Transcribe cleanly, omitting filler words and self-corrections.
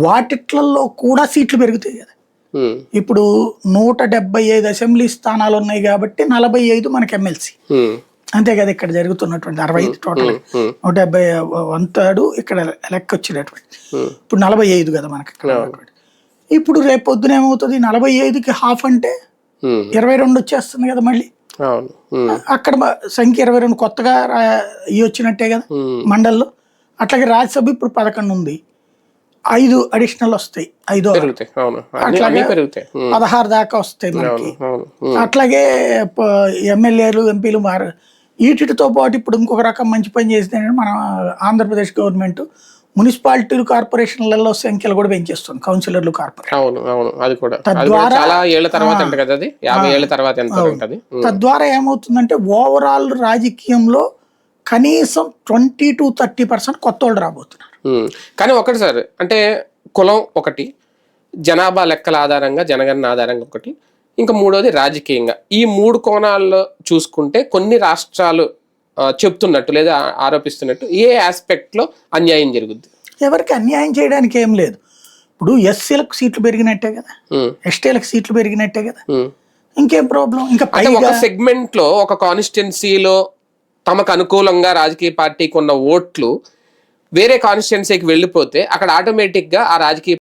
వాటిట్లలో కూడా సీట్లు పెరుగుతాయి కదా. ఇప్పుడు 175 అసెంబ్లీ స్థానాలు ఉన్నాయి కాబట్టి 45 మనకి ఎమ్మెల్సీ, అంతే కదా ఇక్కడ జరుగుతున్నటువంటి 65 టోటల్ 170 వంతాడు ఇక్కడ లెక్క వచ్చినటువంటి. ఇప్పుడు 45 కదా మనకి ఇక్కడ. ఇప్పుడు రేపు పొద్దున ఏమవుతుంది, 45కి హాఫ్ అంటే 22 వచ్చేస్తుంది కదా మళ్ళీ. అక్కడ సంఖ్య 22 కొత్తగా ఇవి వచ్చినట్టే కదా మండల్లో. అట్లాగే రాజ్యసభ ఇప్పుడు 11 ఉంది, 5 అడిషనల్ వస్తాయి, 5 అట్లాగే 16 దాకా వస్తాయి మనకి. అట్లాగే ఎమ్మెల్యేలు ఎంపీలు వీటితో పాటు ఇప్పుడు ఇంకొక రకం మంచి పని చేసింది మన ఆంధ్రప్రదేశ్ గవర్నమెంట్, మున్సిపాలిటీలు కార్పొరేషన్లలో సంఖ్యలు కూడా పెంచేస్తుంది, కౌన్సిలర్లు కార్పొరేషన్. తద్వారా ఏమవుతుందంటే ఓవరాల్ రాజకీయంలో కనీసం 20 to 30% కొత్త వాళ్ళు రాబోతున్నారు. కానీ ఒకటి సార్, అంటే కులం ఒకటి, జనాభా లెక్కల ఆధారంగా జనగణన ఆధారంగా ఒకటి, ఇంకా మూడోది రాజకీయంగా. ఈ 3 కోణాల్లో చూసుకుంటే కొన్ని రాష్ట్రాలు చెప్తున్నట్టు లేదా ఆరోపిస్తున్నట్టు ఏ ఆస్పెక్ట్ లో అన్యాయం జరుగుద్ది? ఎవరికి అన్యాయం చేయడానికి ఏం లేదు. ఇప్పుడు ఎస్సీలకు సీట్లు పెరిగినట్టే కదా, ఎస్టీలకు సీట్లు పెరిగినట్టే కదా, ఇంకేం ప్రాబ్లం? ఇంకా ఒక సెగ్మెంట్ లో ఒక కాన్స్టిట్యున్సీలో తమకు అనుకూలంగా రాజకీయ పార్టీకి ఉన్న ఓట్లు వేరే కాన్స్టిట్యున్సీకి వెళ్ళిపోతే అక్కడ ఆటోమేటిక్ గా ఆ రాజకీయ